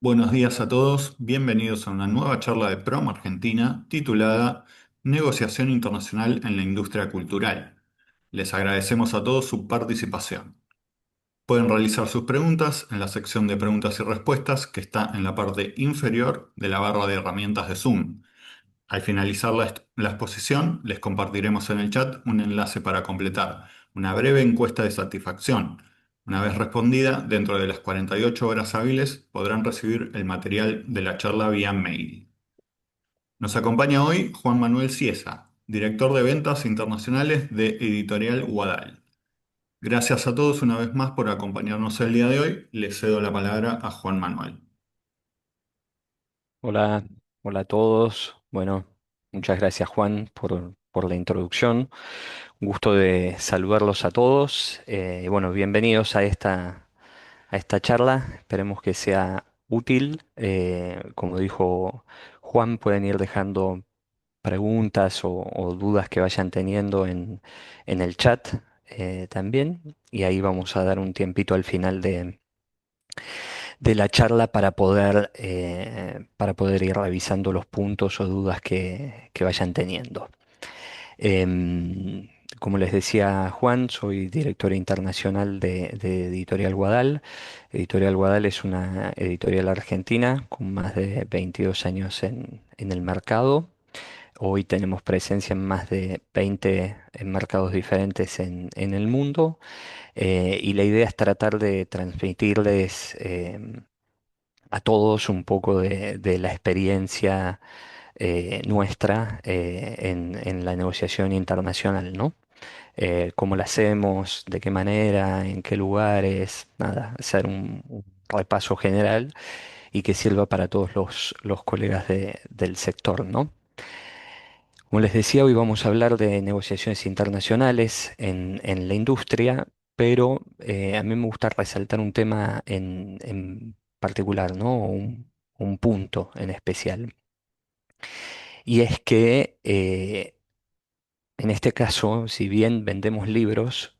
Buenos días a todos, bienvenidos a una nueva charla de PROM Argentina titulada Negociación Internacional en la Industria Cultural. Les agradecemos a todos su participación. Pueden realizar sus preguntas en la sección de preguntas y respuestas que está en la parte inferior de la barra de herramientas de Zoom. Al finalizar la exposición, les compartiremos en el chat un enlace para completar una breve encuesta de satisfacción. Una vez respondida, dentro de las 48 horas hábiles, podrán recibir el material de la charla vía mail. Nos acompaña hoy Juan Manuel Ciesa, director de ventas internacionales de Editorial Guadal. Gracias a todos una vez más por acompañarnos el día de hoy. Le cedo la palabra a Juan Manuel. Hola, hola a todos. Bueno, muchas gracias Juan por la introducción. Un gusto de saludarlos a todos. Bueno, bienvenidos a esta charla. Esperemos que sea útil. Como dijo Juan, pueden ir dejando preguntas o dudas que vayan teniendo en el chat también. Y ahí vamos a dar un tiempito al final de la charla para poder ir revisando los puntos o dudas que vayan teniendo. Como les decía Juan, soy director internacional de Editorial Guadal. Editorial Guadal es una editorial argentina con más de 22 años en el mercado. Hoy tenemos presencia en más de 20 mercados diferentes en el mundo, y la idea es tratar de transmitirles a todos un poco de la experiencia nuestra en la negociación internacional, ¿no? Cómo la hacemos, de qué manera, en qué lugares, nada, hacer un repaso general y que sirva para todos los colegas del sector, ¿no? Como les decía, hoy vamos a hablar de negociaciones internacionales en la industria, pero a mí me gusta resaltar un tema en particular, ¿no? Un punto en especial. Y es que en este caso, si bien vendemos libros,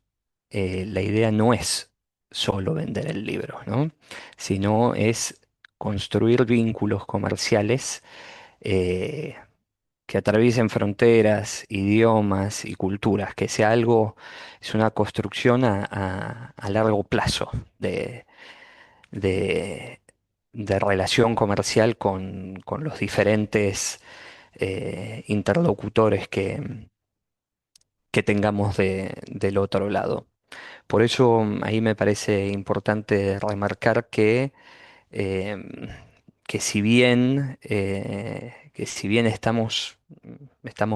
la idea no es solo vender el libro, ¿no? Sino es construir vínculos comerciales eh, que atraviesen fronteras, idiomas y culturas, que sea algo, es una construcción a largo plazo de, de relación comercial con los diferentes interlocutores que tengamos del otro lado. Por eso ahí me parece importante remarcar em, que si bien estamos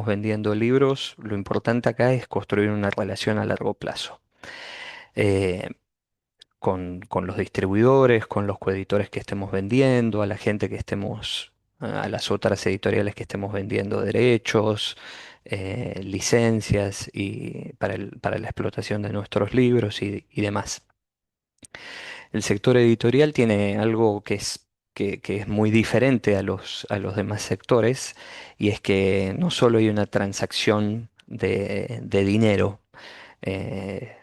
vendiendo libros, lo importante acá es construir una relación a largo plazo. Eh, con los distribuidores, con los coeditores que estemos vendiendo, a la gente que estemos, a las otras editoriales que estemos vendiendo derechos, licencias y para la explotación de nuestros libros y demás. El sector editorial tiene algo que es muy diferente a los demás sectores, y es que no solo hay una transacción de dinero. eh,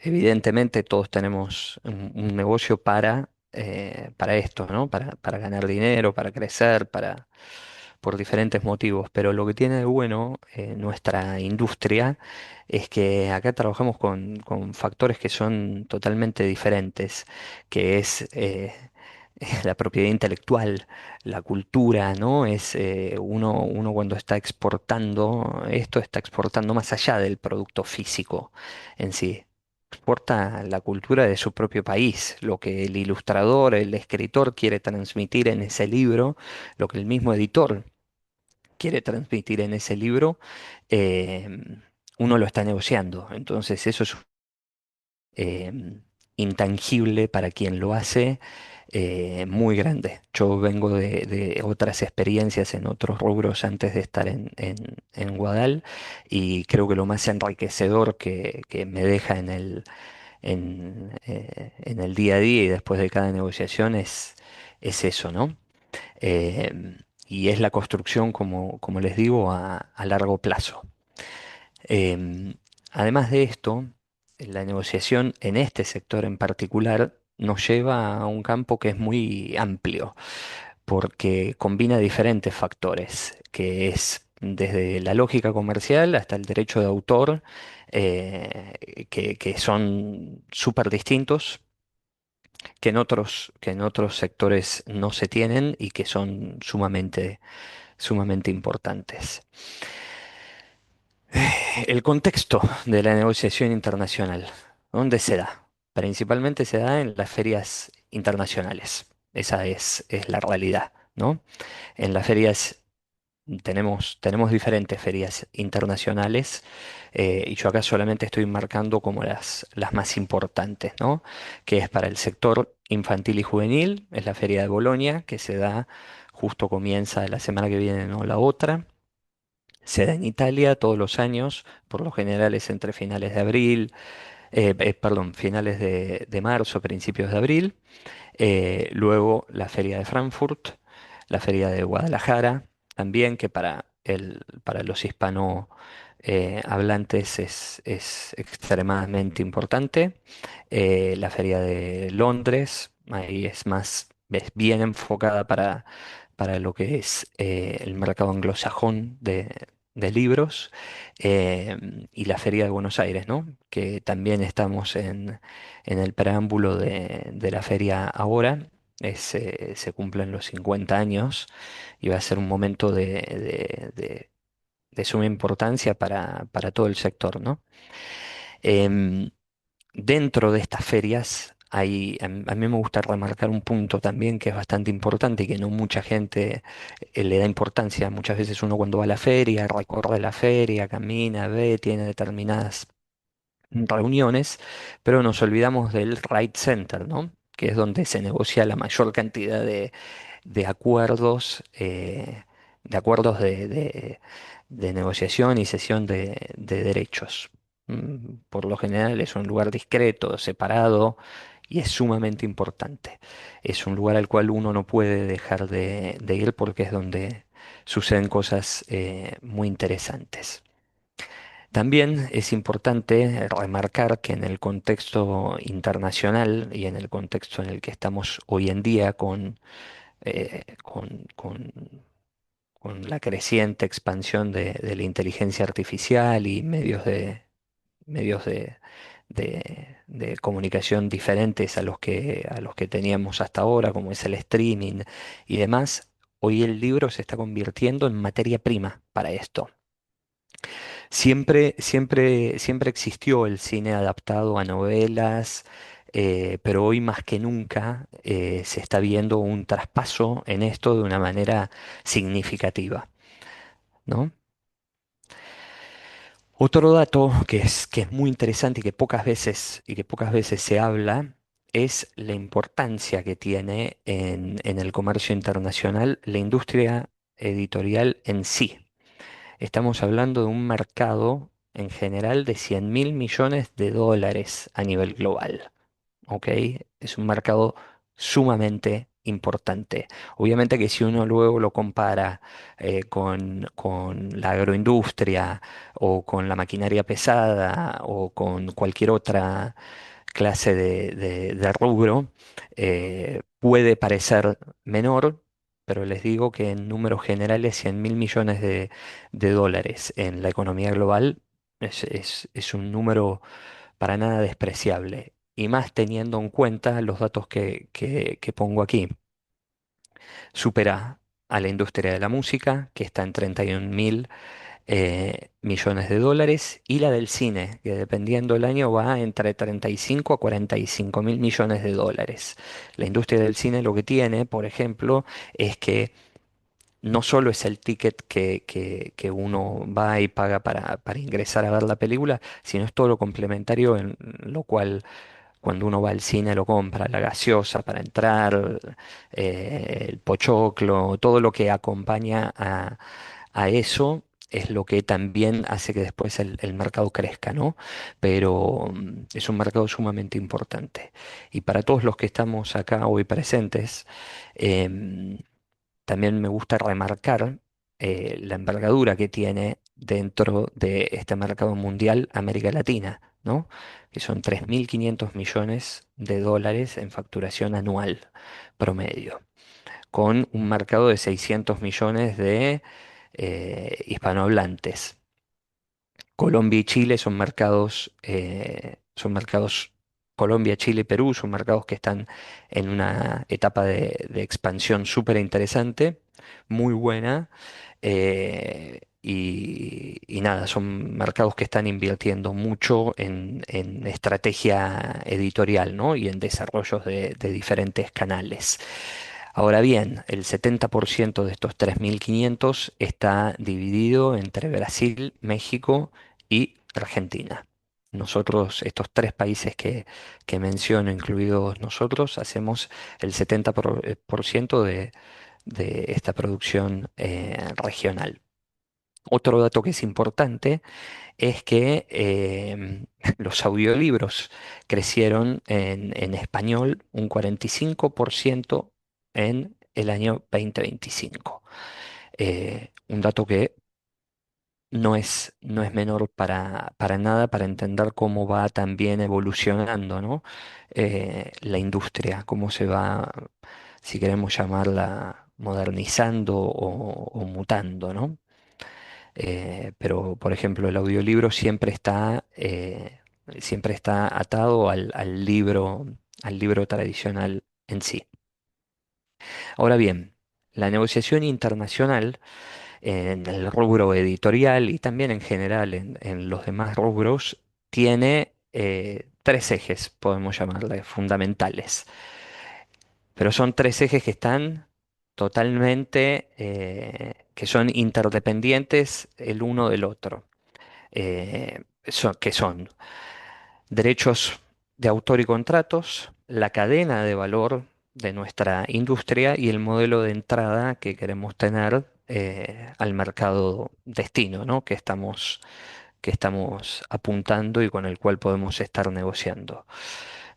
Evidentemente todos tenemos un negocio para esto, ¿no? Para ganar dinero, para crecer, por diferentes motivos. Pero lo que tiene de bueno nuestra industria es que acá trabajamos con factores que son totalmente diferentes, que es la propiedad intelectual, la cultura, ¿no? Uno cuando está exportando esto, está exportando más allá del producto físico en sí. Exporta la cultura de su propio país, lo que el ilustrador, el escritor quiere transmitir en ese libro, lo que el mismo editor quiere transmitir en ese libro, eh, uno lo está negociando. Entonces eso es eh, intangible para quien lo hace, muy grande. Yo vengo de otras experiencias en otros rubros antes de estar en Guadal, y creo que lo más enriquecedor que me deja en el día a día y después de cada negociación es eso, ¿no? Y es la construcción, como les digo, a largo plazo. Em, Además de esto, la negociación en este sector en particular nos lleva a un campo que es muy amplio, porque combina diferentes factores, que es desde la lógica comercial hasta el derecho de autor, que son súper distintos, que en otros sectores no se tienen y que son sumamente importantes. El contexto de la negociación internacional, ¿dónde se da? Principalmente se da en las ferias internacionales. Esa es la realidad, ¿no? En las ferias tenemos diferentes ferias internacionales, y yo acá solamente estoy marcando como las más importantes, ¿no? Que es para el sector infantil y juvenil, es la Feria de Bolonia, que se da, justo comienza la semana que viene, no la otra. Se da en Italia todos los años, por lo general es entre finales de abril, perdón, finales de marzo, principios de abril. Luego la Feria de Frankfurt, la Feria de Guadalajara, también que para los hispano hablantes es extremadamente importante. La Feria de Londres, ahí es bien enfocada para lo que es el mercado anglosajón de libros. Y la Feria de Buenos Aires, ¿no? Que también estamos en el preámbulo de la feria ahora. Se cumplen los 50 años y va a ser un momento de suma importancia para todo el sector, ¿no? Em, Dentro de estas ferias a mí me gusta remarcar un punto también que es bastante importante y que no mucha gente le da importancia. Muchas veces uno cuando va a la feria, recorre la feria, camina, ve, tiene determinadas reuniones, pero nos olvidamos del Right Center, ¿no? Que es donde se negocia la mayor cantidad de acuerdos, de acuerdos de negociación y cesión de derechos. Por lo general es un lugar discreto, separado y es sumamente importante. Es un lugar al cual uno no puede dejar de ir porque es donde suceden cosas muy interesantes. También es importante remarcar que en el contexto internacional y en el contexto en el que estamos hoy en día eh, con, con- con la creciente expansión de la inteligencia artificial y medios de comunicación diferentes a los que teníamos hasta ahora, como es el streaming y demás, hoy el libro se está convirtiendo en materia prima para esto. Siempre existió el cine adaptado a novelas, pero hoy más que nunca se está viendo un traspaso en esto de una manera significativa, ¿no? Otro dato que es muy interesante y que pocas veces se habla es la importancia que tiene en el comercio internacional la industria editorial en sí. Estamos hablando de un mercado en general de 100.000 millones de dólares a nivel global. ¿Ok? Es un mercado sumamente importante. Obviamente que si uno luego lo compara con la agroindustria o con la maquinaria pesada o con cualquier otra clase de rubro, puede parecer menor, pero les digo que en números generales 100.000 millones de dólares en la economía global es un número para nada despreciable. Y más teniendo en cuenta los datos que pongo aquí. Supera a la industria de la música, que está en 31.000 millones de dólares, y la del cine, que dependiendo del año va entre 35 a 45.000 millones de dólares. La industria del cine lo que tiene, por ejemplo, es que no solo es el ticket que uno va y paga para ingresar a ver la película, sino es todo lo complementario en lo cual cuando uno va al cine lo compra, la gaseosa para entrar, el pochoclo, todo lo que acompaña a eso es lo que también hace que después el mercado crezca, ¿no? Pero es un mercado sumamente importante. Y para todos los que estamos acá hoy presentes, em, también me gusta remarcar la envergadura que tiene dentro de este mercado mundial América Latina. ¿no? Que son 3.500 millones de dólares en facturación anual promedio, con un mercado de 600 millones de hispanohablantes. Colombia y Chile son mercados, Colombia, Chile y Perú son mercados que están en una etapa de expansión súper interesante, muy buena, y nada, son mercados que están invirtiendo mucho en estrategia editorial, ¿no? Y en desarrollos de diferentes canales. Ahora bien, el 70% de estos 3.500 está dividido entre Brasil, México y Argentina. Nosotros, estos tres países que menciono, incluidos nosotros, hacemos el 70% de esta producción regional. Otro dato que es importante es que los audiolibros crecieron en español un 45% en el año 2025. Un dato que no es menor para nada para entender cómo va también evolucionando, ¿no? La industria, cómo se va, si queremos llamarla, modernizando o mutando, ¿no? Pero, por ejemplo, el audiolibro siempre está atado al libro tradicional en sí. Ahora bien, la negociación internacional en el rubro editorial y también en general en los demás rubros tiene tres ejes, podemos llamarle, fundamentales. Pero son tres ejes que están totalmente, que son interdependientes el uno del otro. Que son derechos de autor y contratos, la cadena de valor de nuestra industria y el modelo de entrada que queremos tener al mercado destino, ¿no? Que estamos apuntando y con el cual podemos estar negociando.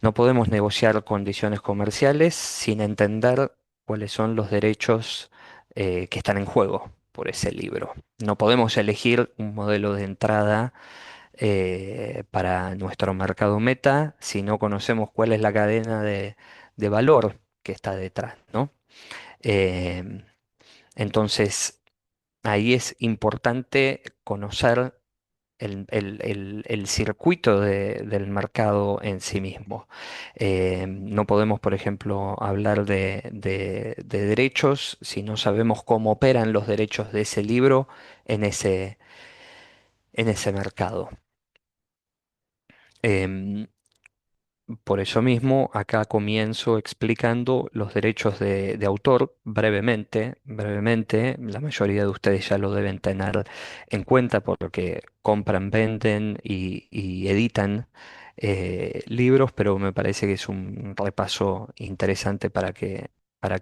No podemos negociar condiciones comerciales sin entender cuáles son los derechos que están en juego por ese libro. No podemos elegir un modelo de entrada para nuestro mercado meta si no conocemos cuál es la cadena de valor que está detrás, ¿no? Em, entonces, ahí es importante conocer el circuito del mercado en sí mismo. No podemos, por ejemplo, hablar de derechos si no sabemos cómo operan los derechos de ese libro en ese mercado. Em, Por eso mismo, acá comienzo explicando los derechos de autor brevemente. Brevemente, la mayoría de ustedes ya lo deben tener en cuenta porque compran, venden y editan libros, pero me parece que es un repaso interesante para que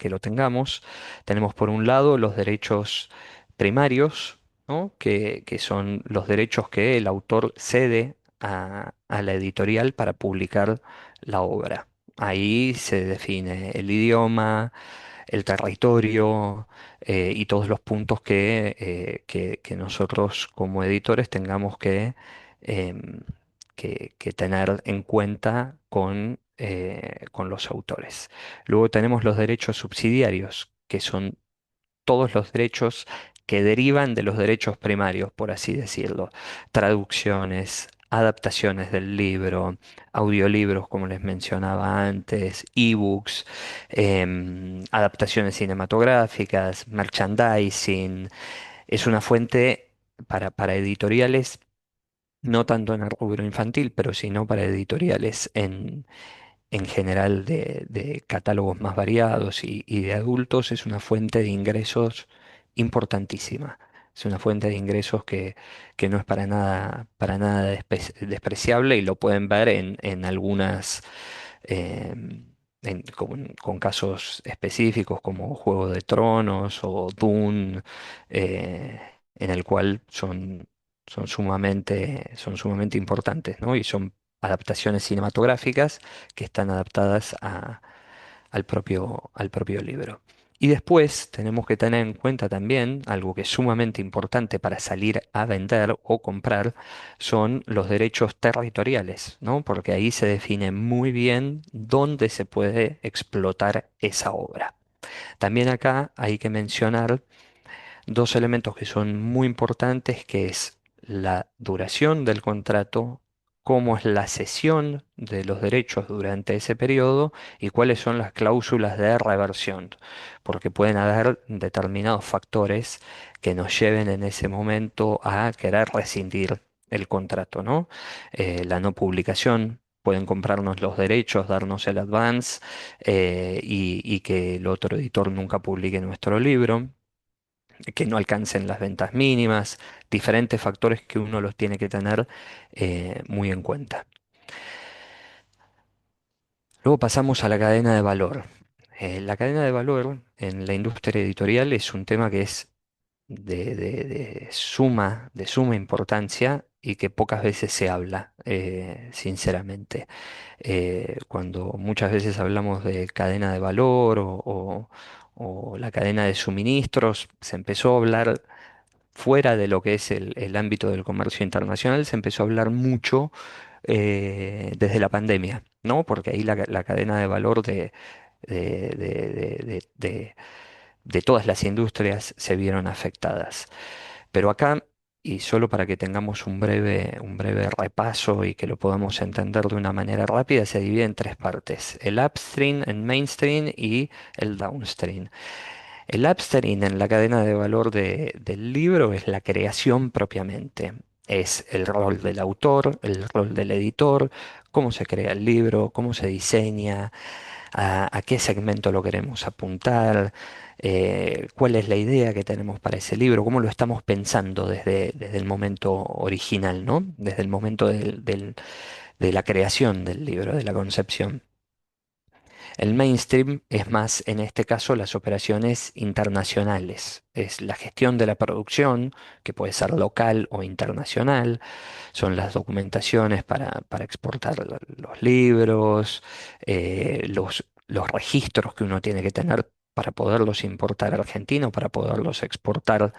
lo tengamos. Tenemos por un lado los derechos primarios, ¿no? Que son los derechos que el autor cede a la editorial para publicar la obra. Ahí se define el idioma, el territorio y todos los puntos que nosotros como editores tengamos em, que tener en cuenta con los autores. Luego tenemos los derechos subsidiarios, que son todos los derechos que derivan de los derechos primarios, por así decirlo. Traducciones, adaptaciones del libro, audiolibros, como les mencionaba antes, ebooks, adaptaciones cinematográficas, merchandising. Es una fuente para editoriales, no tanto en el rubro infantil, pero sino para editoriales en general de catálogos más variados y de adultos, es una fuente de ingresos importantísima. Es una fuente de ingresos que no es para nada despreciable y lo pueden ver en algunas, em, con casos específicos como Juego de Tronos o Dune, eh, en el cual son sumamente importantes, ¿no? Y son adaptaciones cinematográficas que están adaptadas al propio libro. Y después tenemos que tener en cuenta también algo que es sumamente importante para salir a vender o comprar, son los derechos territoriales, ¿no? Porque ahí se define muy bien dónde se puede explotar esa obra. También acá hay que mencionar dos elementos que son muy importantes, que es la duración del contrato, cómo es la cesión de los derechos durante ese periodo y cuáles son las cláusulas de reversión, porque pueden haber determinados factores que nos lleven en ese momento a querer rescindir el contrato, ¿no? La no publicación. Pueden comprarnos los derechos, darnos el advance y que el otro editor nunca publique nuestro libro, que no alcancen las ventas mínimas, diferentes factores que uno los tiene que tener muy en cuenta. Luego pasamos a la cadena de valor. La cadena de valor en la industria editorial es un tema que es de suma importancia y que pocas veces se habla, sinceramente. Cuando muchas veces hablamos de cadena de valor o la cadena de suministros, se empezó a hablar fuera de lo que es el ámbito del comercio internacional, se empezó a hablar mucho desde la pandemia, ¿no? Porque ahí la cadena de valor de todas las industrias se vieron afectadas. Pero acá, y solo para que tengamos un breve repaso y que lo podamos entender de una manera rápida, se divide en tres partes: el upstream, el mainstream y el downstream. El upstream en la cadena de valor del libro es la creación propiamente. Es el rol del autor, el rol del editor, cómo se crea el libro, cómo se diseña, a qué segmento lo queremos apuntar, cuál es la idea que tenemos para ese libro, cómo lo estamos pensando desde el momento original, ¿no? Desde el momento de la creación del libro, de la concepción. El mainstream es más, en este caso, las operaciones internacionales. Es la gestión de la producción, que puede ser local o internacional. Son las documentaciones para exportar los libros, los registros que uno tiene que tener para poderlos importar a Argentina o para poderlos exportar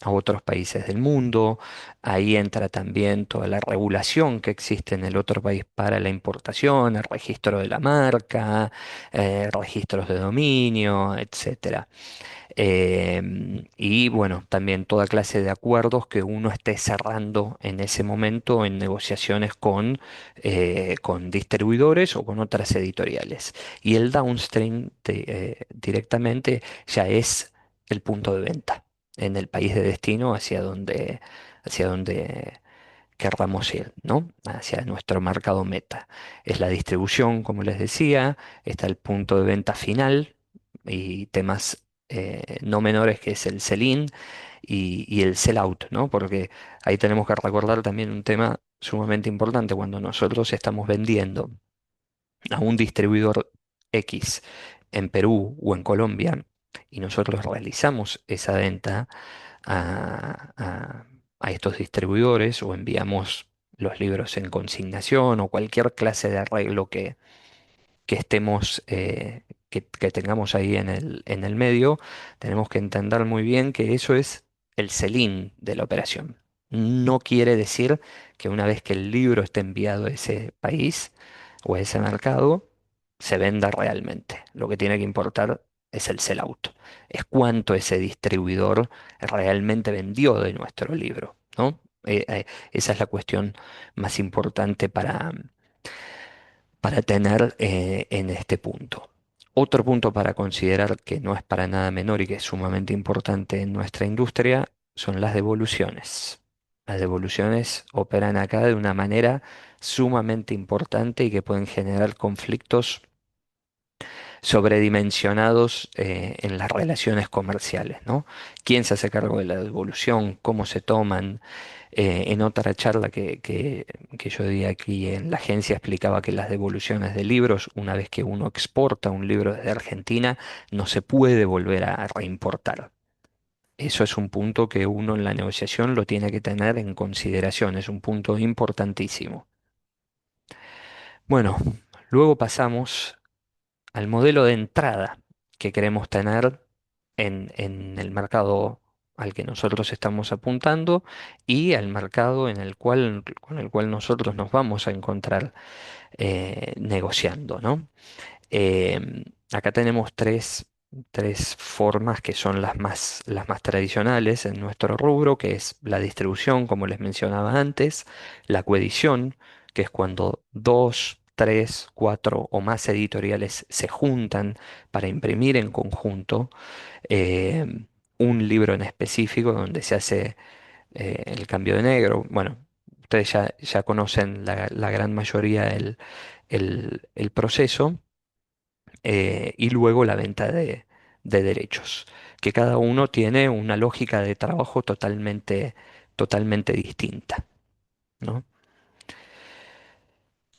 a otros países del mundo. Ahí entra también toda la regulación que existe en el otro país para la importación, el registro de la marca, registros de dominio, etcétera. Y bueno, también toda clase de acuerdos que uno esté cerrando en ese momento en negociaciones con distribuidores o con otras editoriales. Y el downstream directamente ya es el punto de venta en el país de destino hacia donde querramos ir, ¿no? Hacia nuestro mercado meta. Es la distribución, como les decía, está el punto de venta final y temas no menores, que es el sell-in y el sell-out, ¿no? Porque ahí tenemos que recordar también un tema sumamente importante: cuando nosotros estamos vendiendo a un distribuidor X en Perú o en Colombia y nosotros realizamos esa venta a estos distribuidores o enviamos los libros en consignación o cualquier clase de arreglo que estemos, que tengamos ahí en el medio, tenemos que entender muy bien que eso es el selling de la operación. No quiere decir que una vez que el libro esté enviado a ese país o a ese mercado, se venda realmente. Lo que tiene que importar es el sell-out, es cuánto ese distribuidor realmente vendió de nuestro libro, ¿no? Esa es la cuestión más importante para tener en este punto. Otro punto para considerar, que no es para nada menor y que es sumamente importante en nuestra industria, son las devoluciones. Las devoluciones operan acá de una manera sumamente importante y que pueden generar conflictos sobredimensionados en las relaciones comerciales, ¿no? ¿Quién se hace cargo de la devolución? ¿Cómo se toman? En otra charla que yo di aquí en la agencia, explicaba que las devoluciones de libros, una vez que uno exporta un libro desde Argentina, no se puede volver a reimportar. Eso es un punto que uno en la negociación lo tiene que tener en consideración, es un punto importantísimo. Bueno, luego pasamos al modelo de entrada. que queremos tener en el mercado al que nosotros estamos apuntando y al mercado con el cual nosotros nos vamos a encontrar negociando, ¿no? Acá tenemos tres formas que son las más tradicionales en nuestro rubro, que es la distribución, como les mencionaba antes, la coedición, que es cuando dos, tres, cuatro o más editoriales se juntan para imprimir en conjunto eh, un libro en específico donde se hace el cambio de negro. Bueno, ustedes ya conocen la gran mayoría el proceso y luego la venta de derechos, que cada uno tiene una lógica de trabajo totalmente distinta, ¿no?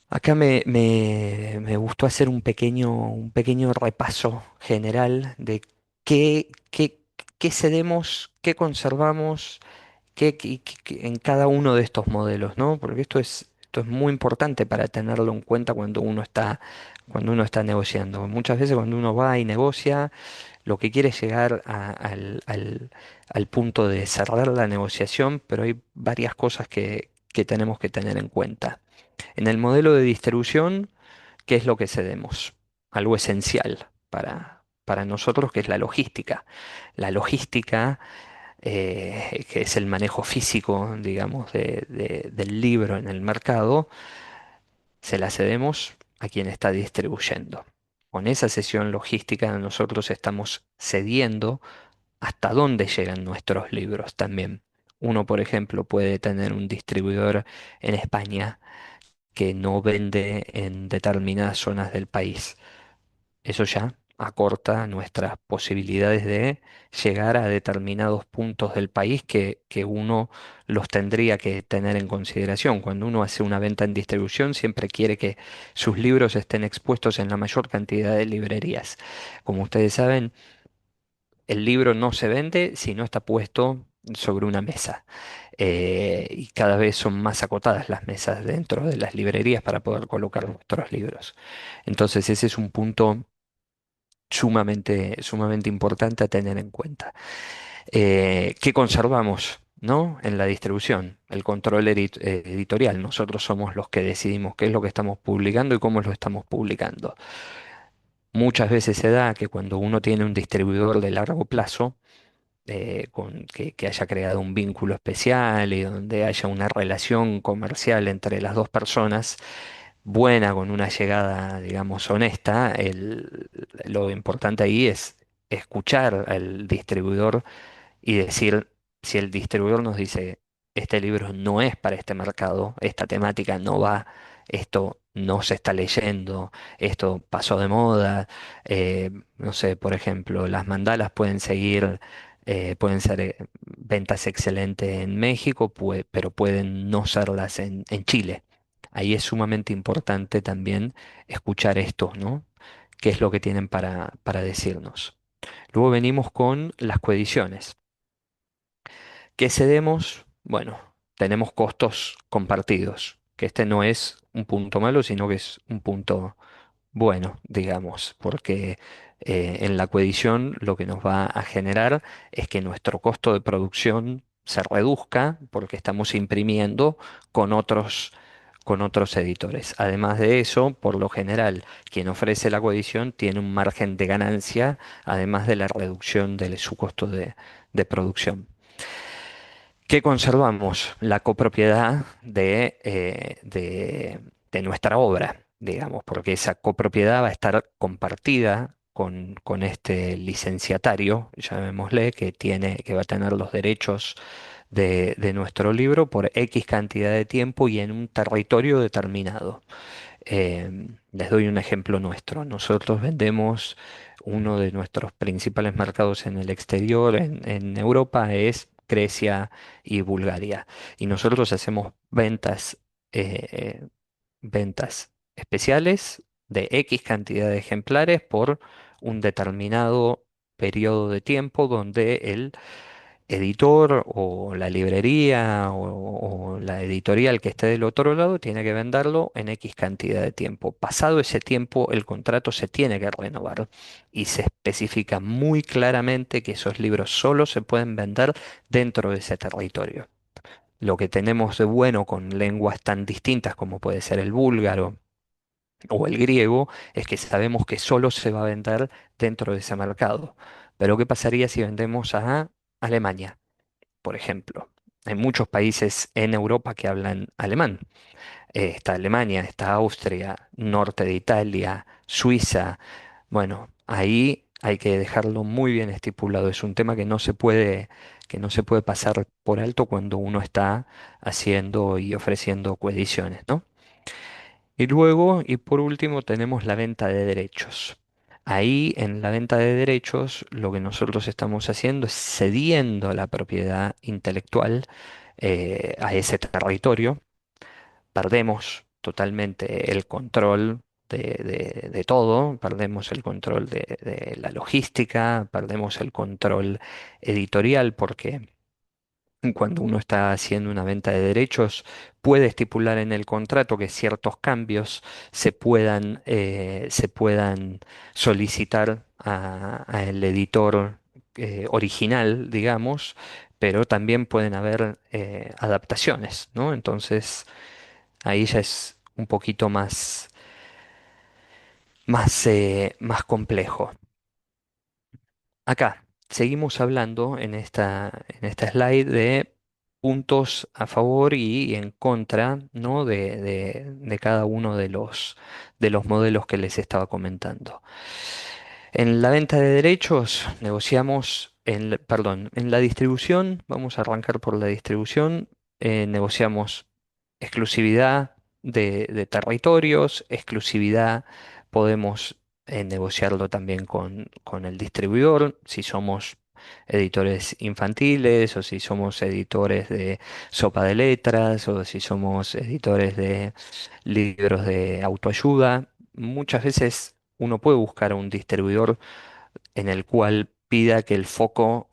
Acá me gustó hacer un pequeño repaso general de qué, qué, qué cedemos, qué conservamos en cada uno de estos modelos, ¿no? Porque esto es muy importante para tenerlo en cuenta cuando uno está negociando. Muchas veces cuando uno va y negocia, lo que quiere es llegar al punto de cerrar la negociación, pero hay varias cosas que tenemos que tener en cuenta. En el modelo de distribución, ¿qué es lo que cedemos? Algo esencial para nosotros, que es la logística. La logística que es el manejo físico, digamos, del libro en el mercado, se la cedemos a quien está distribuyendo. Con esa sesión logística nosotros estamos cediendo hasta dónde llegan nuestros libros también. Uno, por ejemplo, puede tener un distribuidor en España que no vende en determinadas zonas del país. Eso ya acorta nuestras posibilidades de llegar a determinados puntos del país que uno los tendría que tener en consideración. Cuando uno hace una venta en distribución, siempre quiere que sus libros estén expuestos en la mayor cantidad de librerías. Como ustedes saben, el libro no se vende si no está puesto sobre una mesa. Y cada vez son más acotadas las mesas dentro de las librerías para poder colocar nuestros libros. Entonces, ese es un punto sumamente importante a tener en cuenta. ¿Qué conservamos, ¿no? En la distribución? El control editorial. Nosotros somos los que decidimos qué es lo que estamos publicando y cómo lo estamos publicando. Muchas veces se da que cuando uno tiene un distribuidor de largo plazo, que haya creado un vínculo especial y donde haya una relación comercial entre las dos personas, buena, con una llegada, digamos, honesta, lo importante ahí es escuchar al distribuidor y decir, si el distribuidor nos dice, este libro no es para este mercado, esta temática no va, esto no se está leyendo, esto pasó de moda, no sé, por ejemplo, las mandalas pueden ser ventas excelentes en México, pero pueden no serlas en Chile. Ahí es sumamente importante también escuchar esto, ¿no? ¿Qué es lo que tienen para decirnos? Luego venimos con las coediciones. ¿Qué cedemos? Bueno, tenemos costos compartidos, que este no es un punto malo, sino que es un punto bueno, digamos, porque en la coedición lo que nos va a generar es que nuestro costo de producción se reduzca porque estamos imprimiendo con con otros editores. Además de eso, por lo general, quien ofrece la coedición tiene un margen de ganancia, además de la reducción de su costo de producción. ¿Qué conservamos? La copropiedad de nuestra obra, digamos, porque esa copropiedad va a estar compartida con este licenciatario, llamémosle, que va a tener los derechos de nuestro libro por X cantidad de tiempo y en un territorio determinado. Les doy un ejemplo nuestro. Nosotros vendemos uno de nuestros principales mercados en el exterior, en Europa, es Grecia y Bulgaria. Y nosotros hacemos ventas especiales de X cantidad de ejemplares por un determinado periodo de tiempo donde editor o la librería o la editorial que esté del otro lado tiene que venderlo en X cantidad de tiempo. Pasado ese tiempo, el contrato se tiene que renovar y se especifica muy claramente que esos libros solo se pueden vender dentro de ese territorio. Lo que tenemos de bueno con lenguas tan distintas como puede ser el búlgaro o el griego es que sabemos que solo se va a vender dentro de ese mercado. Pero ¿qué pasaría si vendemos a Alemania, por ejemplo? Hay muchos países en Europa que hablan alemán. Está Alemania, está Austria, norte de Italia, Suiza. Bueno, ahí hay que dejarlo muy bien estipulado. Es un tema que no se puede pasar por alto cuando uno está haciendo y ofreciendo coediciones, ¿no? Y luego, y por último, tenemos la venta de derechos. Ahí, en la venta de derechos, lo que nosotros estamos haciendo es cediendo la propiedad intelectual a ese territorio. Perdemos totalmente el control de todo, perdemos el control de la logística, perdemos el control editorial, porque cuando uno está haciendo una venta de derechos, puede estipular en el contrato que ciertos cambios se puedan solicitar al editor original, digamos, pero también pueden haber adaptaciones, ¿no? Entonces, ahí ya es un poquito más complejo. Acá seguimos hablando en esta slide de puntos a favor y en contra, ¿no? De cada uno de los modelos que les estaba comentando. En la venta de derechos negociamos, perdón, en la distribución, vamos a arrancar por la distribución, negociamos exclusividad de territorios, exclusividad, podemos negociarlo también con el distribuidor, si somos editores infantiles o si somos editores de sopa de letras o si somos editores de libros de autoayuda. Muchas veces uno puede buscar un distribuidor en el cual pida que el foco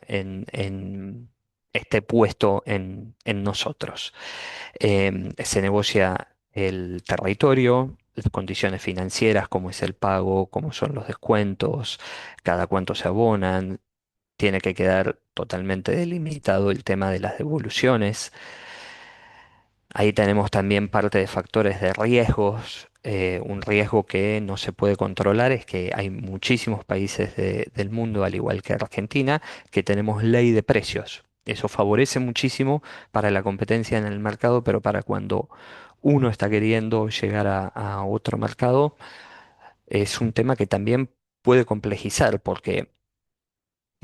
esté puesto en nosotros. Se negocia el territorio, las condiciones financieras, cómo es el pago, cómo son los descuentos, cada cuánto se abonan. Tiene que quedar totalmente delimitado el tema de las devoluciones. Ahí tenemos también parte de factores de riesgos. Un riesgo que no se puede controlar es que hay muchísimos países del mundo, al igual que Argentina, que tenemos ley de precios. Eso favorece muchísimo para la competencia en el mercado, pero para cuando uno está queriendo llegar a otro mercado, es un tema que también puede complejizar, porque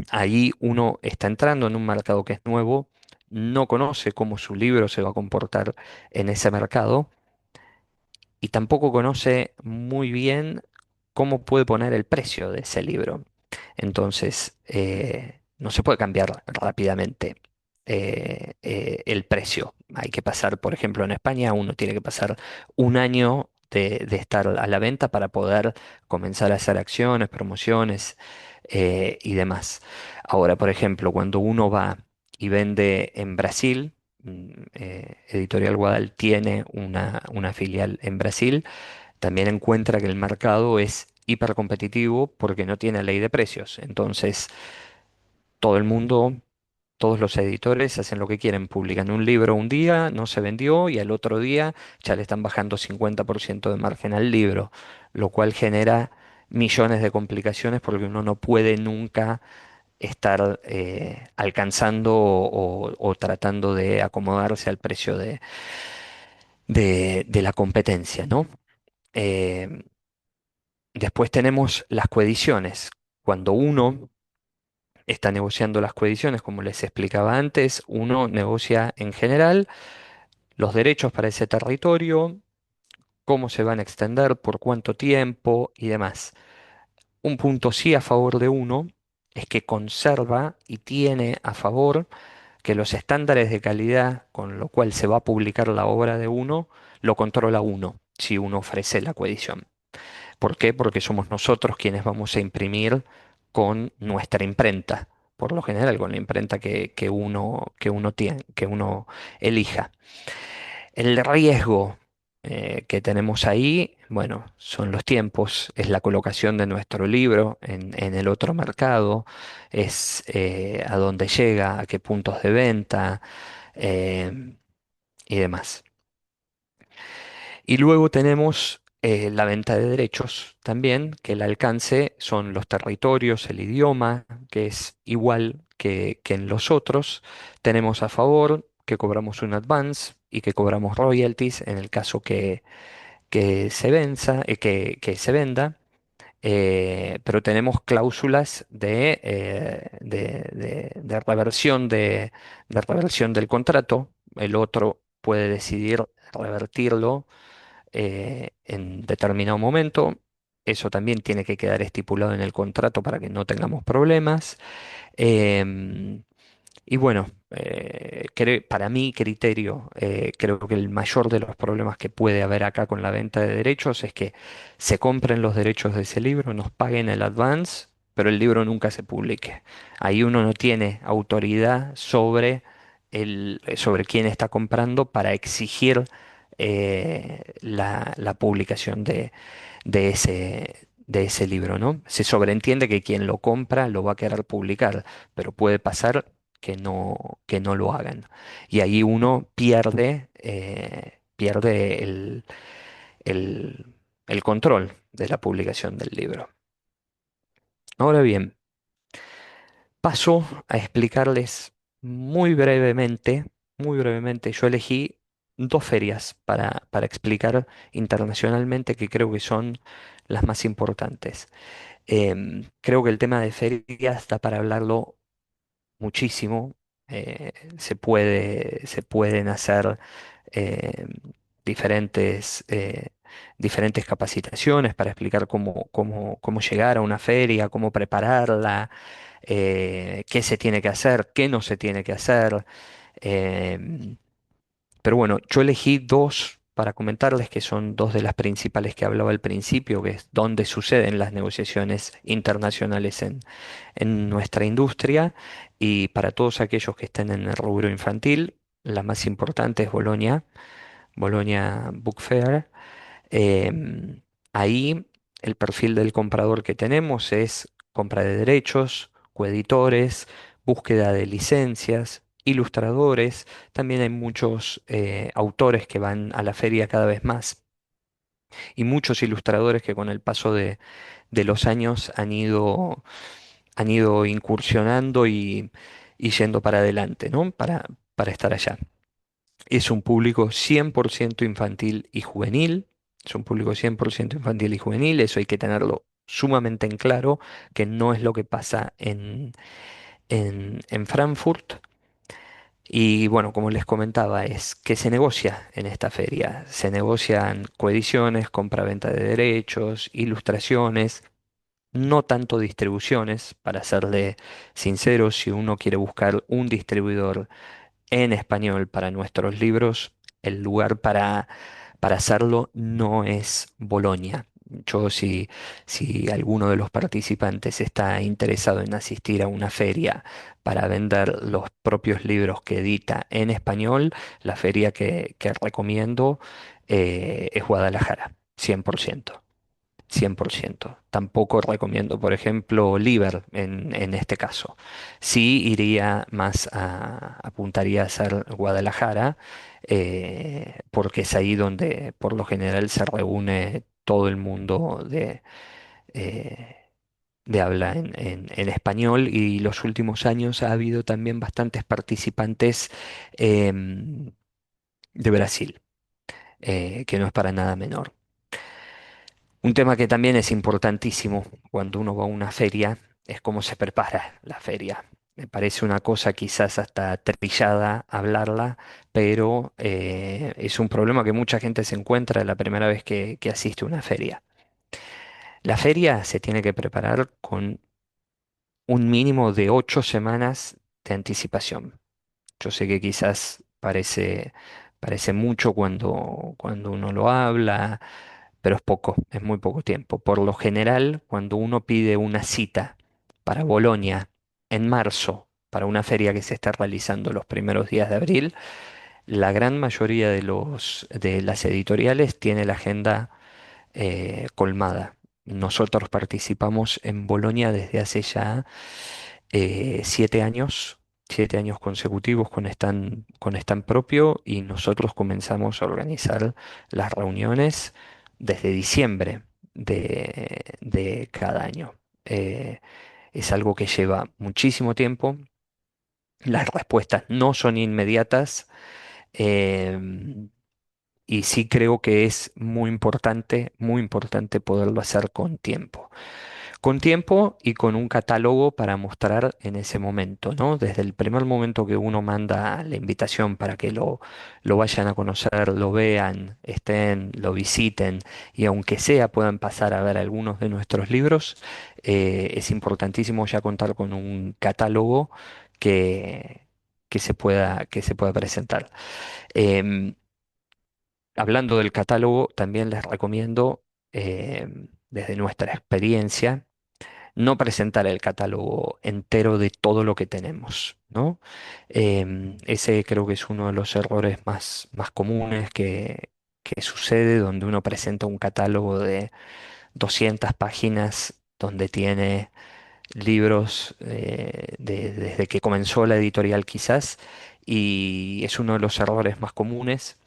ahí uno está entrando en un mercado que es nuevo, no conoce cómo su libro se va a comportar en ese mercado y tampoco conoce muy bien cómo puede poner el precio de ese libro. Entonces, no se puede cambiar rápidamente el precio. Hay que pasar, por ejemplo, en España, uno tiene que pasar un año de estar a la venta para poder comenzar a hacer acciones, promociones y demás. Ahora, por ejemplo, cuando uno va y vende en Brasil, Editorial Guadal tiene una filial en Brasil, también encuentra que el mercado es hipercompetitivo porque no tiene ley de precios. Entonces, todo el mundo, todos los editores hacen lo que quieren, publican un libro un día, no se vendió y al otro día ya le están bajando 50% de margen al libro, lo cual genera millones de complicaciones porque uno no puede nunca estar alcanzando o tratando de acomodarse al precio de la competencia, ¿no? Eh, Después tenemos las coediciones. Cuando uno está negociando las coediciones, como les explicaba antes, uno negocia en general los derechos para ese territorio, cómo se van a extender, por cuánto tiempo y demás. Un punto sí a favor de uno es que conserva y tiene a favor que los estándares de calidad con lo cual se va a publicar la obra de uno, lo controla uno, si uno ofrece la coedición. ¿Por qué? Porque somos nosotros quienes vamos a imprimir con nuestra imprenta. por lo general con la imprenta que uno elija. El riesgo que tenemos ahí, bueno, son los tiempos, es la colocación de nuestro libro en el otro mercado, es a dónde llega, a qué puntos de venta eh, y demás. Y luego tenemos la venta de derechos también, que el alcance son los territorios, el idioma, que es igual que en los otros. Tenemos a favor que cobramos un advance y que cobramos royalties en el caso que se que se venda. Pero tenemos cláusulas de reversión de reversión del contrato. El otro puede decidir revertirlo en determinado momento. Eso también tiene que quedar estipulado en el contrato para que no tengamos problemas. Em, y bueno, para mi criterio, creo que el mayor de los problemas que puede haber acá con la venta de derechos es que se compren los derechos de ese libro, nos paguen el advance, pero el libro nunca se publique. Ahí uno no tiene autoridad sobre quién está comprando para exigir la publicación de ese libro, ¿no? Se sobreentiende que quien lo compra lo va a querer publicar, pero puede pasar que no lo hagan. Y ahí uno pierde el- el control de la publicación del libro. Ahora bien, paso a explicarles muy brevemente, yo elegí dos ferias para explicar internacionalmente que creo que son las más importantes. Creo que el tema de ferias da para hablarlo muchísimo. Se pueden hacer eh, diferentes, diferentes capacitaciones para explicar cómo llegar a una feria, cómo prepararla, qué se tiene que hacer, qué no se tiene que hacer. em, pero bueno, yo elegí dos para comentarles que son dos de las principales que hablaba al principio, que es donde suceden las negociaciones internacionales en nuestra industria y para todos aquellos que estén en el rubro infantil, la más importante es Bolonia, Bolonia Book Fair. Em, Ahí el perfil del comprador que tenemos es compra de derechos, coeditores, búsqueda de licencias, ilustradores. También hay muchos autores que van a la feria cada vez más y muchos ilustradores que con el paso de los años han ido incursionando y yendo para adelante, ¿no? Para estar allá. Es un público 100% infantil y juvenil. Es un público 100% infantil y juvenil. Eso hay que tenerlo sumamente en claro, que no es lo que pasa en Frankfurt. Y bueno, como les comentaba, es que se negocia en esta feria. Se negocian coediciones, compra-venta de derechos, ilustraciones, no tanto distribuciones, para serle sincero, si uno quiere buscar un distribuidor en español para nuestros libros, el lugar para hacerlo no es Bolonia. Yo, si alguno de los participantes está interesado en asistir a una feria para vender los propios libros que edita en español, la feria que recomiendo es Guadalajara, 100%. 100%. Tampoco recomiendo, por ejemplo, Liver en este caso. Sí iría más apuntaría a ser Guadalajara, porque es ahí donde por lo general se reúne todo el mundo eh, de habla en español y los últimos años ha habido también bastantes participantes de Brasil, que no es para nada menor. Un tema que también es importantísimo cuando uno va a una feria es cómo se prepara la feria. Me parece una cosa quizás hasta trillada hablarla, pero es un problema que mucha gente se encuentra la primera vez que asiste a una feria. La feria se tiene que preparar con un mínimo de 8 semanas de anticipación. Yo sé que quizás parece mucho cuando uno lo habla, pero es poco, es muy poco tiempo. Por lo general, cuando uno pide una cita para Bolonia en marzo, para una feria que se está realizando los primeros días de abril, la gran mayoría de las editoriales tiene la agenda colmada. Nosotros participamos en Bolonia desde hace ya 7 años, 7 años consecutivos con stand propio, y nosotros comenzamos a organizar las reuniones desde diciembre de cada año. Eh, es algo que lleva muchísimo tiempo. Las respuestas no son inmediatas. em, y sí creo que es muy importante poderlo hacer con tiempo y con un catálogo para mostrar en ese momento, ¿no? Desde el primer momento que uno manda la invitación para que lo vayan a conocer, lo vean, estén, lo visiten, y aunque sea puedan pasar a ver algunos de nuestros libros, es importantísimo ya contar con un catálogo que, que se pueda presentar. Em, Hablando del catálogo, también les recomiendo, desde nuestra experiencia, no presentar el catálogo entero de todo lo que tenemos, ¿no? Ese creo que es uno de los errores más comunes que sucede, donde uno presenta un catálogo de 200 páginas donde tiene libros desde que comenzó la editorial quizás, y es uno de los errores más comunes.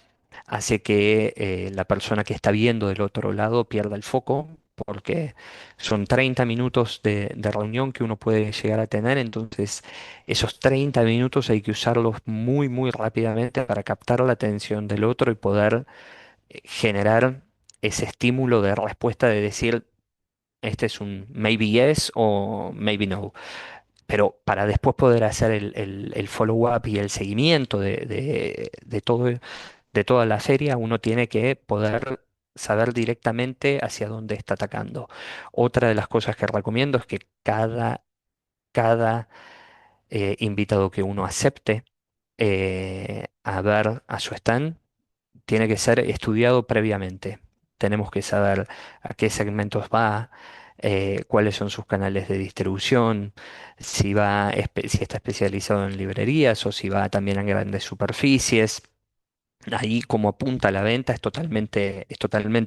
Hace que la persona que está viendo del otro lado pierda el foco, porque son 30 minutos de reunión que uno puede llegar a tener. Entonces esos 30 minutos hay que usarlos muy, muy rápidamente para captar la atención del otro y poder generar ese estímulo de respuesta, de decir, este es un maybe yes o maybe no. Pero para después poder hacer el follow-up y el seguimiento de toda la feria, uno tiene que poder saber directamente hacia dónde está atacando. Otra de las cosas que recomiendo es que cada invitado que uno acepte a ver a su stand tiene que ser estudiado previamente. Tenemos que saber a qué segmentos va, cuáles son sus canales de distribución, si está especializado en librerías o si va también a grandes superficies. Ahí como apunta a la venta es totalmente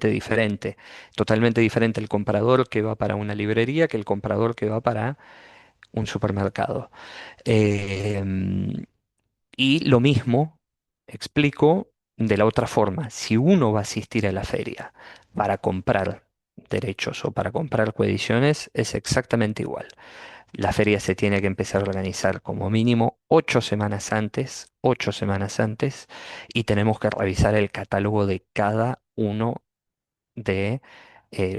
diferente. Totalmente diferente el comprador que va para una librería que el comprador que va para un supermercado. Em, y lo mismo, explico de la otra forma: si uno va a asistir a la feria para comprar derechos o para comprar coediciones, es exactamente igual. La feria se tiene que empezar a organizar como mínimo 8 semanas antes, 8 semanas antes, y tenemos que revisar el catálogo de cada uno de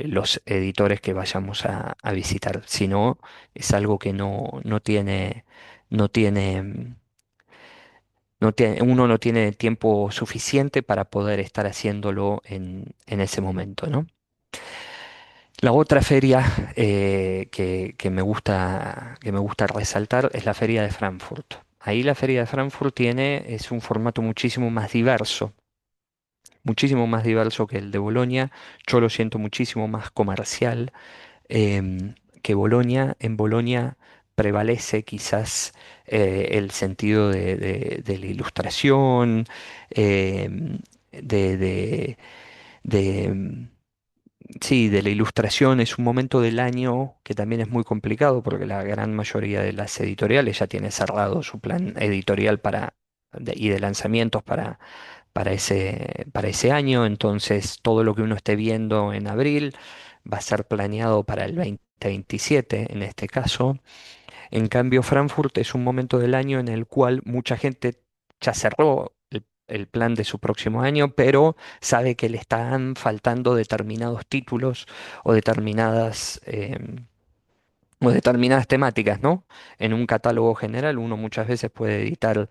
los editores que vayamos a visitar. Si no, es algo que no tiene, uno no tiene tiempo suficiente para poder estar haciéndolo en ese momento, ¿no? La otra feria que me gusta resaltar es la feria de Frankfurt. Ahí la feria de Frankfurt es un formato muchísimo más diverso que el de Bolonia. Yo lo siento muchísimo más comercial que Bolonia. En Bolonia prevalece quizás el sentido de la ilustración, em, de, de- de, sí, de la ilustración. Es un momento del año que también es muy complicado, porque la gran mayoría de las editoriales ya tiene cerrado su plan editorial y de lanzamientos para ese año. Entonces todo lo que uno esté viendo en abril va a ser planeado para el 2027 en este caso. En cambio, Frankfurt es un momento del año en el cual mucha gente ya cerró el plan de su próximo año, pero sabe que le están faltando determinados títulos o determinadas temáticas, ¿no? En un catálogo general uno muchas veces puede editar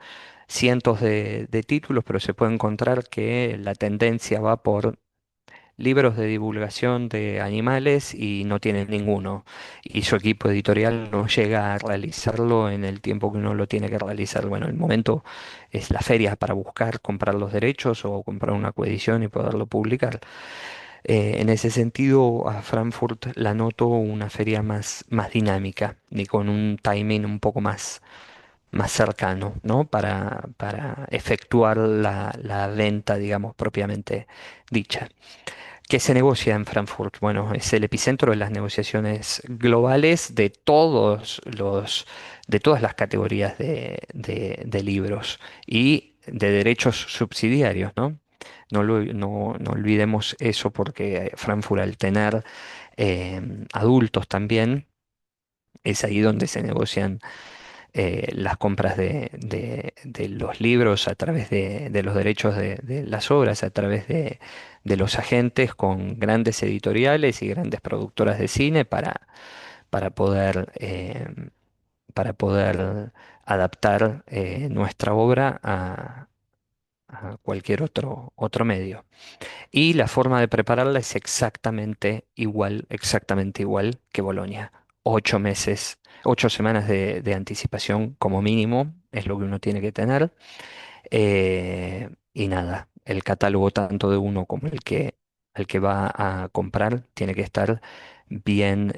cientos de títulos, pero se puede encontrar que la tendencia va por libros de divulgación de animales y no tiene ninguno. Y su equipo editorial no llega a realizarlo en el tiempo que uno lo tiene que realizar. Bueno, el momento es la feria para buscar comprar los derechos o comprar una coedición y poderlo publicar. En ese sentido, a Frankfurt la noto una feria más dinámica y con un timing un poco más cercano, ¿no? Para efectuar la venta, digamos, propiamente dicha. ¿Qué se negocia en Frankfurt? Bueno, es el epicentro de las negociaciones globales de todas las categorías de libros y de derechos subsidiarios, ¿no? No olvidemos eso porque Frankfurt, al tener adultos también, es ahí donde se negocian las compras de los libros a través de los derechos de las obras, a través de los agentes con grandes editoriales y grandes productoras de cine para poder, para poder adaptar nuestra obra a cualquier otro medio. Y la forma de prepararla es exactamente igual que Bolonia. 8 meses, 8 semanas de anticipación como mínimo es lo que uno tiene que tener. Y nada, el catálogo tanto de uno como el que va a comprar tiene que estar bien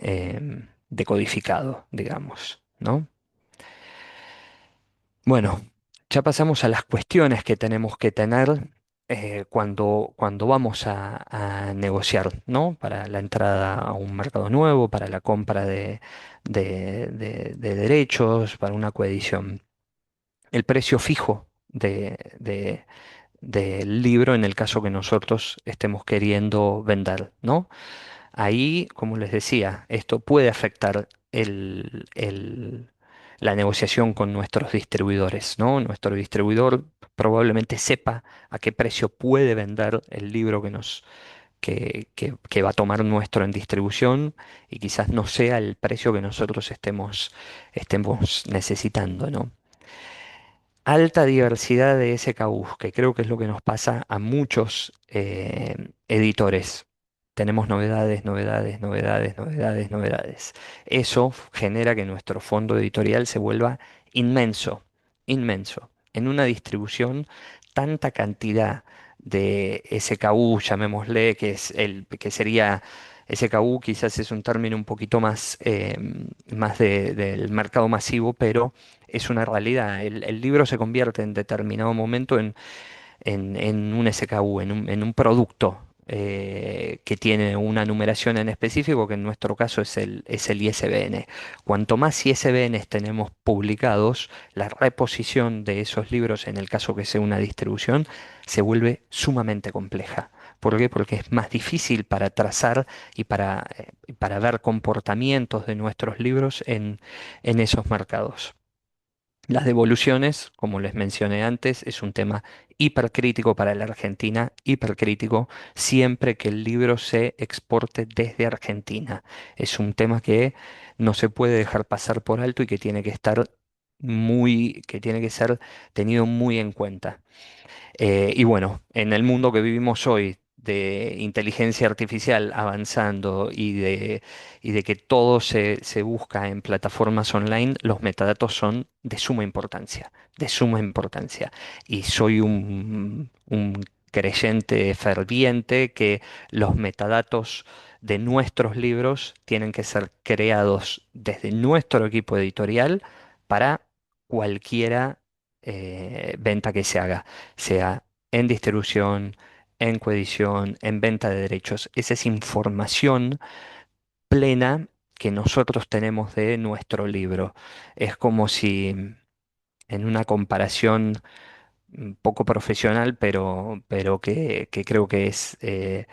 decodificado, digamos, ¿no? Bueno, ya pasamos a las cuestiones que tenemos que tener cuando vamos a negociar, ¿no? Para la entrada a un mercado nuevo, para la compra de derechos, para una coedición. El precio fijo del libro en el caso que nosotros estemos queriendo vender, ¿no? Ahí, como les decía, esto puede afectar la negociación con nuestros distribuidores, ¿no? Nuestro distribuidor probablemente sepa a qué precio puede vender el libro que va a tomar nuestro en distribución y quizás no sea el precio que nosotros estemos necesitando, ¿no? Alta diversidad de SKUs, que creo que es lo que nos pasa a muchos editores. Tenemos novedades, novedades, novedades, novedades, novedades. Eso genera que nuestro fondo editorial se vuelva inmenso, inmenso. En una distribución, tanta cantidad de SKU, llamémosle, que sería SKU, quizás es un término un poquito más del mercado masivo, pero es una realidad. El libro se convierte en determinado momento en un SKU, en un producto que tiene una numeración en específico, que en nuestro caso es el ISBN. Cuanto más ISBNs tenemos publicados, la reposición de esos libros, en el caso que sea una distribución, se vuelve sumamente compleja. ¿Por qué? Porque es más difícil para trazar y para ver comportamientos de nuestros libros en esos mercados. Las devoluciones, como les mencioné antes, es un tema hipercrítico para la Argentina, hipercrítico siempre que el libro se exporte desde Argentina. Es un tema que no se puede dejar pasar por alto y que tiene que estar que tiene que ser tenido muy en cuenta. Y bueno, en el mundo que vivimos hoy, de inteligencia artificial avanzando y de que todo se busca en plataformas online, los metadatos son de suma importancia, de suma importancia. Y soy un creyente ferviente que los metadatos de nuestros libros tienen que ser creados desde nuestro equipo editorial para cualquiera venta que se haga, sea en distribución, en coedición, en venta de derechos. Esa es información plena que nosotros tenemos de nuestro libro. Es como si en una comparación poco profesional, pero que creo que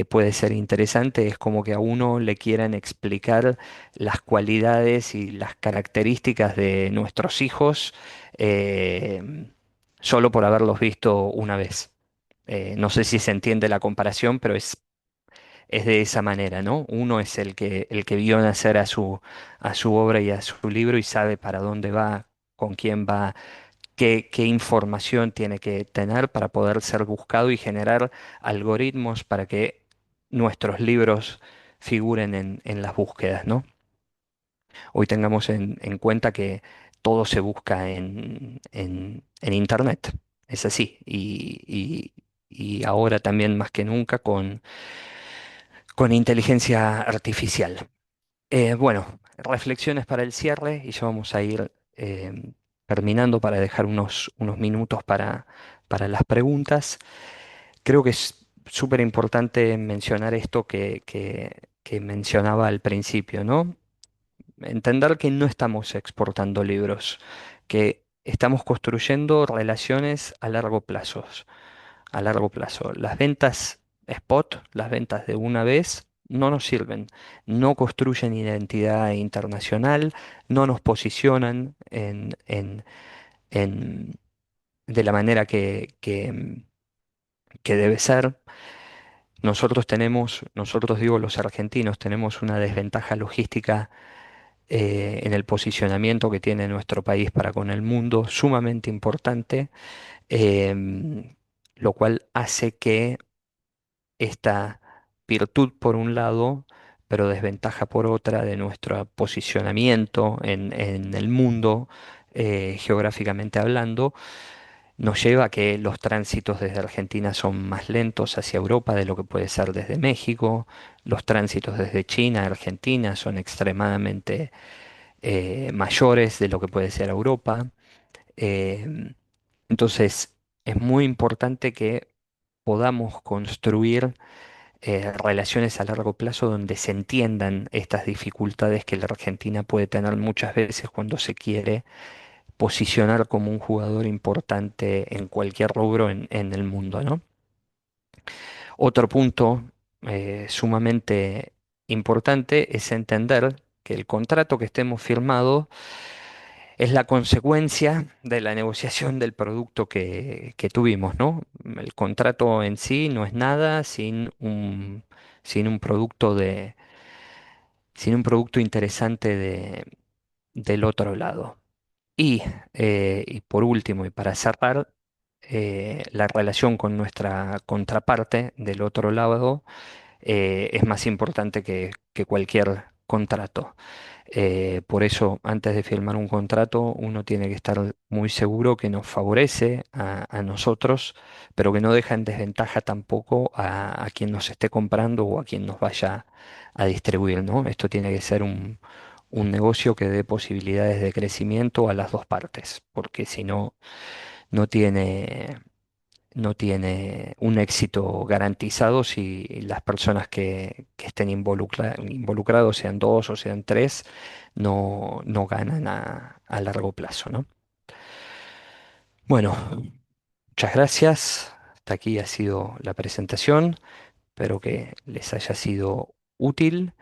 puede ser interesante, es como que a uno le quieran explicar las cualidades y las características de nuestros hijos solo por haberlos visto una vez. No sé si se entiende la comparación, pero es de esa manera, ¿no? Uno es el que vio nacer a su obra y a su libro y sabe para dónde va, con quién va, qué información tiene que tener para poder ser buscado y generar algoritmos para que nuestros libros figuren en las búsquedas, ¿no? Hoy tengamos en cuenta que todo se busca en Internet. Es así. Y ahora también más que nunca con inteligencia artificial. Bueno, reflexiones para el cierre y ya vamos a ir terminando para dejar unos minutos para las preguntas. Creo que es súper importante mencionar esto que mencionaba al principio, ¿no? Entender que no estamos exportando libros, que estamos construyendo relaciones a largo plazo. A largo plazo. Las ventas spot, las ventas de una vez, no nos sirven. No construyen identidad internacional, no nos posicionan en- de la manera que debe ser. Nosotros digo los argentinos, tenemos una desventaja logística en el posicionamiento que tiene nuestro país para con el mundo sumamente importante, lo cual hace que esta virtud por un lado, pero desventaja por otra de nuestro posicionamiento en el mundo, geográficamente hablando, nos lleva a que los tránsitos desde Argentina son más lentos hacia Europa de lo que puede ser desde México. Los tránsitos desde China a Argentina son extremadamente mayores de lo que puede ser Europa. Eh, entonces, es muy importante que podamos construir relaciones a largo plazo donde se entiendan estas dificultades que la Argentina puede tener muchas veces cuando se quiere posicionar como un jugador importante en cualquier rubro en el mundo, ¿no? Otro punto sumamente importante es entender que el contrato que estemos firmado es la consecuencia de la negociación del producto que tuvimos, ¿no? El contrato en sí no es nada sin un producto sin un producto interesante del otro lado. Y por último, y para cerrar, la relación con nuestra contraparte del otro lado es más importante que cualquier contrato. Por eso, antes de firmar un contrato, uno tiene que estar muy seguro que nos favorece a nosotros, pero que no deja en desventaja tampoco a quien nos esté comprando o a quien nos vaya a distribuir, ¿no? Esto tiene que ser un negocio que dé posibilidades de crecimiento a las dos partes, porque si no, no tiene no tiene un éxito garantizado si las personas que estén involucrados, sean dos o sean tres, no ganan a largo plazo, ¿no? Bueno, muchas gracias. Hasta aquí ha sido la presentación. Espero que les haya sido útil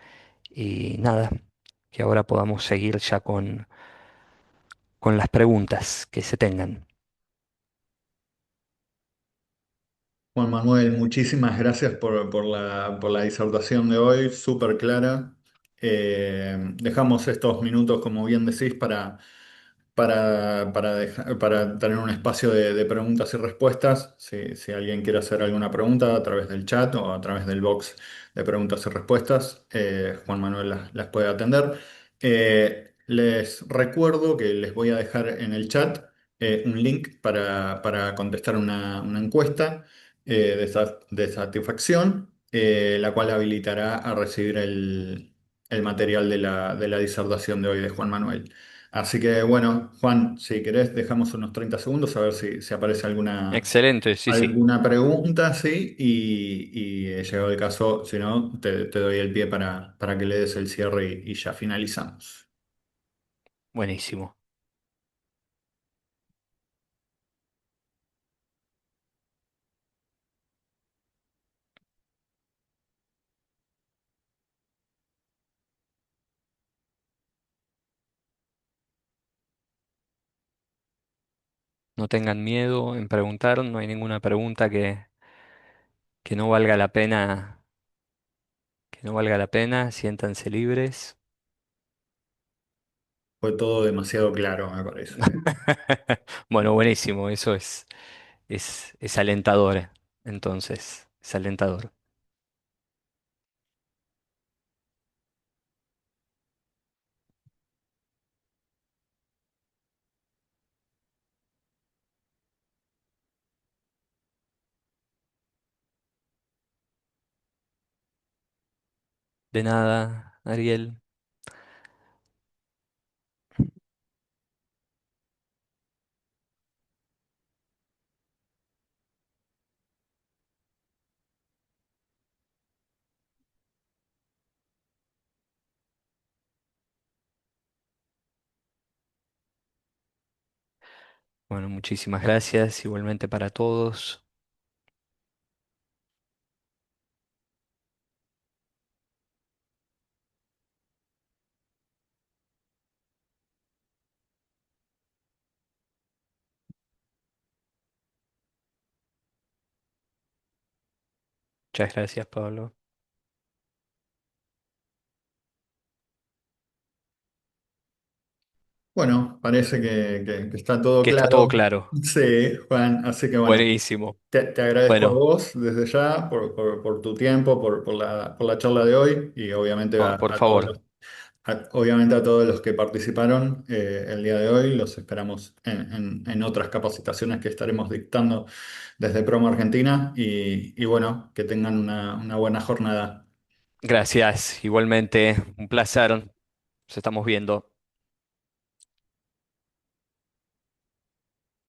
y nada, que ahora podamos seguir ya con las preguntas que se tengan. Juan Manuel, muchísimas gracias por la disertación de hoy, súper clara. Dejamos estos minutos, como bien decís, para tener un espacio de preguntas y respuestas. Si alguien quiere hacer alguna pregunta a través del chat o a través del box de preguntas y respuestas, Juan Manuel las puede atender. Les recuerdo que les voy a dejar en el chat un link para contestar una encuesta de satisfacción, la cual habilitará a recibir el material de la disertación de hoy de Juan Manuel. Así que bueno, Juan, si querés, dejamos unos 30 segundos a ver si aparece Excelente, sí, sí. alguna pregunta, sí, llegado el caso, si no, te doy el pie para que le des el cierre y ya finalizamos. Buenísimo. No tengan miedo en preguntar, no hay ninguna pregunta que no valga la pena, que no valga la pena, siéntanse libres. Fue todo demasiado claro, me parece. Bueno, buenísimo, eso es alentador, entonces, es alentador. De nada, Ariel. Bueno, muchísimas gracias, igualmente para todos. Muchas gracias, Pablo. Bueno, parece que está todo Que está claro. todo claro. Sí, Juan, así que bueno, Buenísimo. te agradezco a Bueno, vos desde ya por tu tiempo, por la charla de hoy y obviamente no, por a todos favor. los, obviamente a todos los que participaron el día de hoy. Los esperamos en otras capacitaciones que estaremos dictando desde Promo Argentina y bueno, que tengan una buena jornada. Gracias, igualmente. Un placer. Nos estamos viendo.